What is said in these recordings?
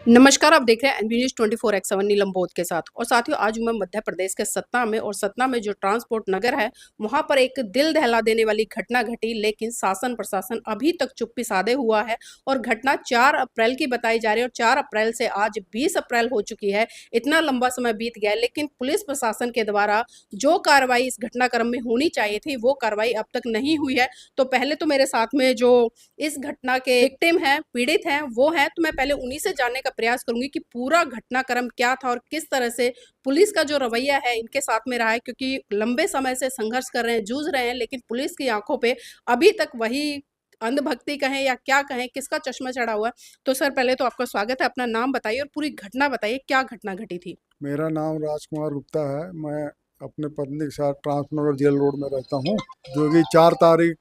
नमस्कार, आप देख रहे हैं एनबी न्यूज़ 24/7 नीलम बोध के साथ। और साथियों, आज मैं मध्य प्रदेश के सतना में, और सतना में जो ट्रांसपोर्ट नगर है, वहां पर एक दिल दहला देने वाली घटना घटी, लेकिन शासन प्रशासन अभी तक चुप्पी साधे हुआ है। और घटना 4 अप्रैल की बताई जा रही है, और 4 अप्रैल से आज 20 अप्रैल हो चुकी है। इतना लंबा समय बीत गया है, लेकिन पुलिस प्रशासन के द्वारा जो कार्रवाई इस घटनाक्रम में होनी चाहिए थी, वो कार्रवाई अब तक नहीं हुई है। तो पहले तो मेरे साथ में जो इस घटना के विक्टिम हैं, पीड़ित हैं, वो हैं, तो मैं पहले उन्हीं से जानने का प्रयास करूंगी कि पूरा घटनाक्रम क्या था और किस तरह से पुलिस का जो रवैया है इनके साथ में रहा है, क्योंकि लंबे समय से संघर्ष कर रहे हैं, जूझ रहे हैं, लेकिन पुलिस की आंखों पे अभी तक वही अंधभक्ति कहें या क्या कहें, किसका चश्मा चढ़ा हुआ है। तो सर, पहले तो आपका स्वागत है। अपना नाम बताइए और पूरी घटना बताइए, क्या घटना घटी थी। मेरा नाम राजकुमार गुप्ता है। मैं अपने पत्नी के साथ ट्रांसनगर जेल रोड में रहता हूँ। जो कि 4 तारीख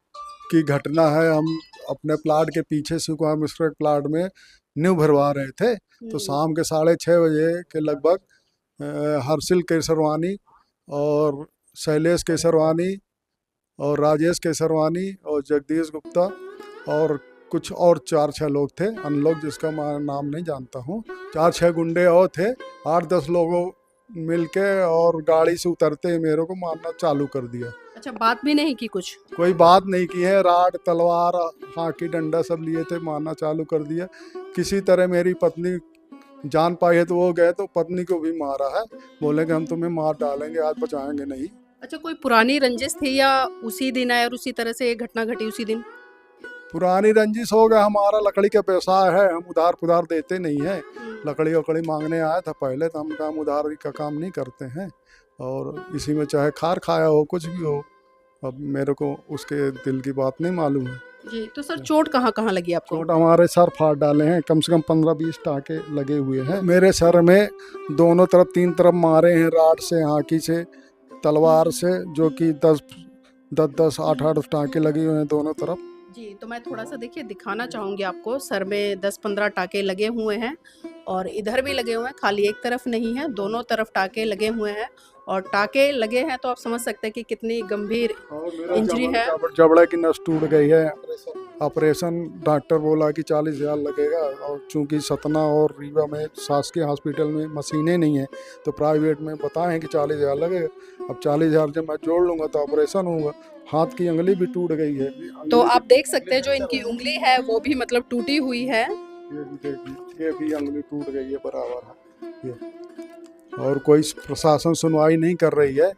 की घटना है। हम अपने प्लाट के पीछे सुकुमार मिश्रा के प्लाट में न्यू भरवा रहे थे। तो शाम के 6:30 बजे के लगभग हर्षिल केसरवानी और शैलेश केसरवानी और राजेश केसरवानी और जगदीश गुप्ता और कुछ और 4-6 लोग थे, अन्य लोग जिसका मैं नाम नहीं जानता हूँ। 4-6 गुंडे और थे। 8-10 लोगों मिलके और गाड़ी से उतरते ही मेरे को मारना चालू कर दिया। अच्छा, बात भी नहीं की कुछ? कोई बात नहीं की है। राड, तलवार, हाकी डंडा सब लिए थे, मारना चालू कर दिया। किसी तरह मेरी पत्नी जान पाई है तो वो गए तो पत्नी को भी मारा है। बोले कि हम तुम्हें मार डालेंगे, आज बचाएंगे नहीं। अच्छा, कोई पुरानी रंजिश थी या उसी दिन आए और उसी तरह से ये घटना घटी उसी दिन? पुरानी रंजिश हो गया। हमारा लकड़ी का व्यवसाय है, हम उधार पुधार देते नहीं है। हम्म। लकड़ी वकड़ी मांगने आया था पहले, तो हम काम उधार का काम नहीं करते हैं। और इसी में चाहे खार खाया हो, कुछ भी हो, अब मेरे को उसके दिल की बात नहीं मालूम है। जी, तो सर चोट कहाँ कहाँ लगी आपको? चोट हमारे सर फाड़ डाले हैं, कम से कम 15-20 टाके लगे हुए हैं मेरे सर में। दोनों तरफ 3 तरफ मारे हैं, राड से, हाकी से, तलवार से, जो कि 10-10, 8-8 टाके लगे हुए हैं दोनों तरफ। जी, तो मैं थोड़ा-सा देखिए दिखाना चाहूँगी आपको। सर में 10-15 टाँके लगे हुए हैं, और इधर भी लगे हुए हैं, खाली एक तरफ नहीं है, दोनों तरफ टाँके लगे हुए हैं। और टाँके लगे हैं तो आप समझ सकते हैं कि कितनी गंभीर और मेरा इंजरी है। जबड़े की नस टूट गई है। ऑपरेशन डॉक्टर बोला कि 40,000 लगेगा। और चूंकि सतना और रीवा में शासकीय हॉस्पिटल में मशीनें नहीं है, तो प्राइवेट में बताएं कि 40,000 लगेगा। अब 40,000 जब मैं जोड़ लूंगा तो ऑपरेशन होगा। हाथ की अंगली भी टूट गई है। तो अंगली आप देख सकते अंगली हैं जो फ्रैक्चर इनकी हो उँगली है वो भी मतलब टूटी हुई है। ये भी देखिए, ये भी अंगली टूट गई है बराबर है ये। और कोई प्रशासन सुनवाई नहीं कर रही है।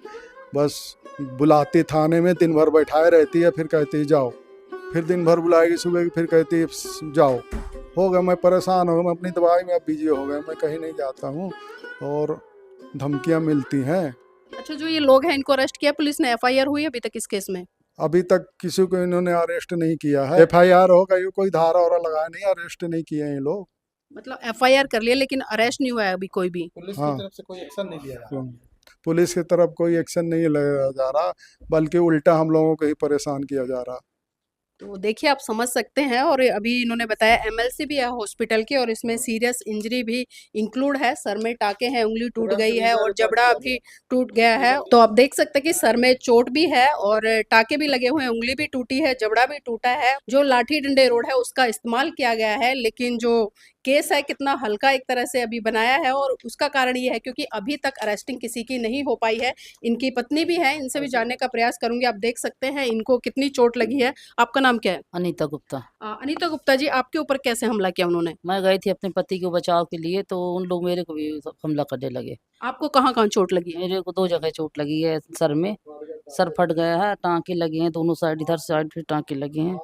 बस बुलाती थाने में, दिन भर बैठाए रहती है, फिर कहती है जाओ। फिर दिन भर बुलाएगी सुबह की, फिर कहती है जाओ। हो गया, मैं परेशान हो गया। मैं अपनी दवाई में अब बिजी हो गया, मैं कहीं नहीं जाता हूँ। और धमकियाँ मिलती हैं। अच्छा, जो ये लोग हैं इनको अरेस्ट किया पुलिस ने? एफआईआर हुई है अभी तक इस केस में? अभी तक किसी को इन्होंने अरेस्ट नहीं किया है। FIR हो गई, कोई धारा वारा लगाया नहीं, अरेस्ट नहीं किए हैं ये लोग। मतलब एफआईआर कर लिया लेकिन अरेस्ट नहीं हुआ है अभी कोई भी? पुलिस की तरफ से कोई एक्शन नहीं लिया जा रहा। पुलिस की तरफ कोई एक्शन नहीं लिया जा रहा, बल्कि उल्टा हम लोगों को ही परेशान किया जा रहा। तो देखिए, आप समझ सकते हैं। और अभी इन्होंने बताया एमएलसी भी है हॉस्पिटल की, और इसमें सीरियस इंजरी भी इंक्लूड है। सर में टाके हैं, उंगली टूट गई है और जबड़ा भी टूट गया है। तो आप देख सकते हैं कि सर में चोट भी है और टाके भी लगे हुए हैं, उंगली भी टूटी है, जबड़ा भी टूटा है। जो लाठी डंडे रोड है उसका इस्तेमाल किया गया है, लेकिन जो केस है कितना हल्का एक तरह से अभी बनाया है। और उसका कारण ये है क्योंकि अभी तक अरेस्टिंग किसी की नहीं हो पाई है। इनकी पत्नी भी है, इनसे भी जानने का प्रयास करूंगी। आप देख सकते हैं इनको कितनी चोट लगी है। आपका नाम क्या है? अनीता गुप्ता। अनीता गुप्ता जी, आपके ऊपर कैसे हमला किया उन्होंने? मैं गई थी अपने पति को बचाव के लिए, तो उन लोग मेरे को भी हमला करने लगे। आपको कहाँ-कहाँ चोट लगी है? मेरे को 2 जगह चोट लगी है सर में। सर फट गया है, टाँके लगे हैं दोनों साइड, इधर साइड भी टाँके लगे हैं,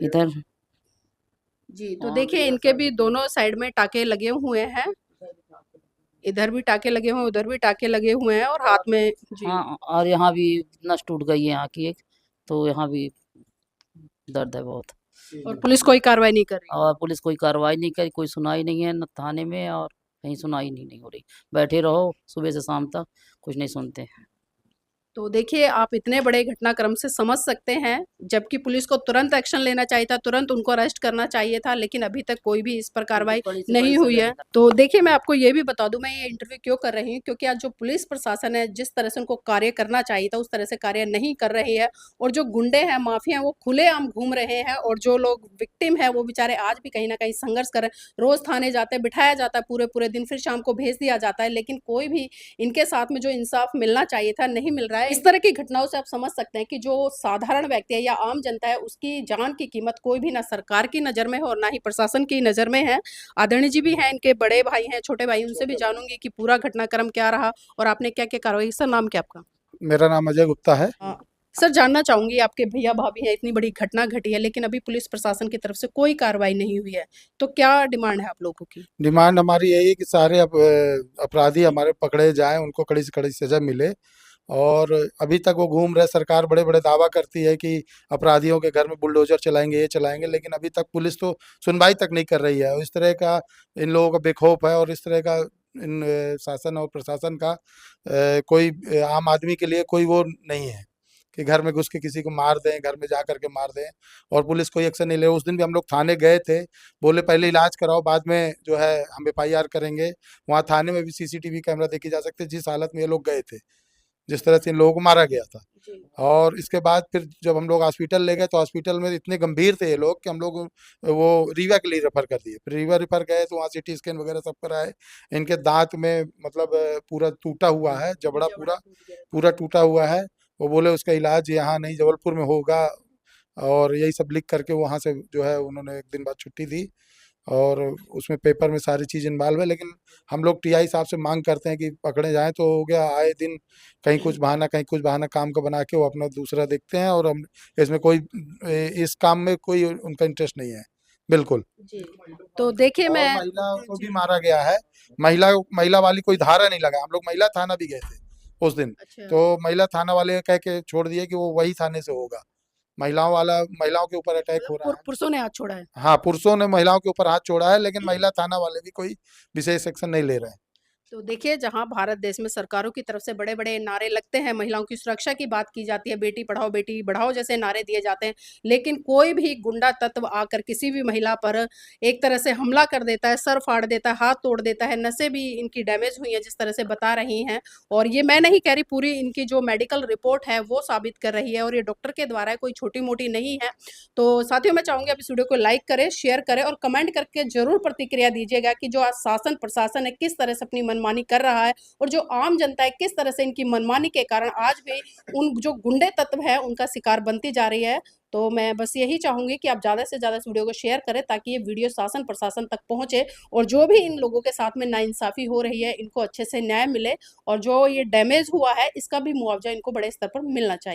इधर। जी, तो देखिए इनके भी दोनों साइड में टाके लगे हुए हैं। इधर भी टाके लगे हुए हैं, उधर भी टाके लगे हुए हैं, और हाथ में। जी। हाँ, और यहाँ भी नस टूट गई है यहाँ की एक, तो यहाँ भी दर्द है बहुत। और पुलिस कोई कार्रवाई नहीं कर रही? और पुलिस कोई कार्रवाई नहीं करी, कोई सुनाई नहीं है न थाने में, और कहीं सुनाई नहीं हो रही। बैठे रहो सुबह से शाम तक, कुछ नहीं सुनते। तो देखिए, आप इतने बड़े घटनाक्रम से समझ सकते हैं, जबकि पुलिस को तुरंत एक्शन लेना चाहिए था, तुरंत उनको अरेस्ट करना चाहिए था, लेकिन अभी तक कोई भी इस पर कार्रवाई बड़ी से नहीं बड़ी हुई सजा है। दिला। तो देखिए, मैं आपको ये भी बता दूँ, मैं ये इंटरव्यू क्यों कर रही हूँ, क्योंकि आज जो पुलिस प्रशासन है, जिस तरह से उनको कार्य करना चाहिए था, उस तरह से कार्य नहीं कर रही है और जो गुंडे हैं, माफिया हैं, वो खुलेआम घूम रहे हैं और जो लोग विक्टिम हैं, वो बेचारे आज भी कहीं न कहीं संघर्ष कर रहे हैं। रोज़ थाने जाते हैं, बिठाया जाता है पूरे-पूरे दिन, फिर शाम को भेज दिया जाता है, लेकिन कोई भी इनके साथ में जो इंसाफ मिलना चाहिए था, नहीं मिल रहा है। इस तरह की घटनाओं से आप समझ सकते हैं कि जो साधारण व्यक्ति है या आम जनता है, उसकी जान की कीमत कोई भी ना सरकार की नज़र में है और ना ही प्रशासन की नज़र में है। आदरणीय जी भी हैं, इनके बड़े भाई हैं, छोटे भाई, उनसे भी जानूँगी कि पूरा घटनाक्रम क्या रहा और आपने क्या-क्या कार्रवाई। सर, नाम क्या आपका? मेरा नाम अजय गुप्ता है। सर, जानना चाहूँगी, आपके भैया-भाभी हैं, इतनी बड़ी घटना घटी है, लेकिन अभी पुलिस प्रशासन की तरफ से कोई कार्रवाई नहीं हुई है। तो क्या डिमांड है आप लोगों की? डिमांड हमारी यही है कि सारे अपराधी हमारे पकड़े जाएं, उनको कड़ी से कड़ी सजा मिले। और अभी तक वो घूम रहे, सरकार बड़े बड़े दावा करती है कि अपराधियों के घर में बुलडोजर चलाएंगे, ये चलाएंगे, लेकिन अभी तक पुलिस तो सुनवाई तक नहीं कर रही है। इस तरह का इन लोगों का बेखौफ है और इस तरह का इन शासन और प्रशासन का कोई आम आदमी के लिए कोई वो नहीं है कि घर में घुस के किसी को मार दें, घर में जा करके मार दें और पुलिस कोई एक्शन नहीं ले। उस दिन भी हम लोग थाने गए थे, बोले पहले इलाज कराओ, बाद में जो है हम एफआईआर करेंगे। वहाँ थाने में भी सीसीटीवी कैमरा देखे जा सकते, जिस हालत में ये लोग गए थे, जिस तरह से इन लोगों को मारा गया था। जी। और इसके बाद फिर जब हम लोग हॉस्पिटल ले गए तो हॉस्पिटल में इतने गंभीर थे ये लोग कि हम लोग वो रीवा के लिए रेफर कर दिए। फिर रीवा रेफर गए तो वहाँ सीटी स्कैन वगैरह सब कराए। इनके दांत में मतलब पूरा टूटा हुआ है, जबड़ा पूरा टूट गया। पूरा टूटा हुआ है। वो बोले उसका इलाज यहाँ नहीं, जबलपुर में होगा। और यही सब लिख करके वहाँ से जो है उन्होंने एक दिन बाद छुट्टी दी और उसमें पेपर में सारी चीज़ इन्वॉल्व है। लेकिन हम लोग टीआई साहब से मांग करते हैं कि पकड़े जाएं तो हो गया। आए दिन कहीं कुछ बहाना कहीं कुछ बहाना काम का बना के वो अपना दूसरा देखते हैं और हम इसमें कोई इस काम में कोई उनका इंटरेस्ट नहीं है बिल्कुल। जी। तो देखिए, और मैं महिला को भी जी। मारा गया है। महिला महिला वाली कोई धारा नहीं लगा। हम लोग महिला थाना भी गए थे उस दिन, अच्छा। तो महिला थाना वाले कह के छोड़ दिए कि वो वही थाने से होगा। महिलाओं के ऊपर अटैक हो मतलब रहा है। पुरुषों ने हाथ छोड़ा है। हाँ, पुरुषों ने महिलाओं के ऊपर हाथ छोड़ा है, लेकिन महिला थाना वाले भी कोई विशेष एक्शन नहीं ले रहे हैं। तो देखिए, जहाँ भारत देश में सरकारों की तरफ से बड़े-बड़े नारे लगते हैं, महिलाओं की सुरक्षा की बात की जाती है, बेटी पढ़ाओ जैसे नारे दिए जाते हैं, लेकिन कोई भी गुंडा तत्व आकर किसी भी महिला पर एक तरह से हमला कर देता है, सर फाड़ देता है, हाथ तोड़ देता है, नसें भी इनकी डैमेज हुई हैं, जिस तरह से बता रही हैं। और ये मैं नहीं कह रही, पूरी इनकी जो मेडिकल रिपोर्ट है, वो साबित कर रही है और ये डॉक्टर के द्वारा है, कोई छोटी-मोटी नहीं है। तो साथियों, मैं चाहूँगी आप इस वीडियो को लाइक करें, शेयर करें और कमेंट करके ज़रूर प्रतिक्रिया दीजिएगा कि जो आज शासन प्रशासन है, किस तरह से अपनी मनमानी कर रहा है और जो आम जनता है, किस तरह से इनकी मनमानी के कारण आज भी उन जो गुंडे तत्व हैं, उनका शिकार बनती जा रही है। तो मैं बस यही चाहूँगी कि आप ज़्यादा से ज़्यादा इस वीडियो को शेयर करें ताकि ये वीडियो शासन प्रशासन तक पहुँचे और जो भी इन लोगों के साथ में नाइंसाफ़ी हो रही है, इनको अच्छे से न्याय मिले और जो ये डैमेज हुआ है, इसका भी मुआवज़ा इनको बड़े स्तर पर मिलना चाहिए।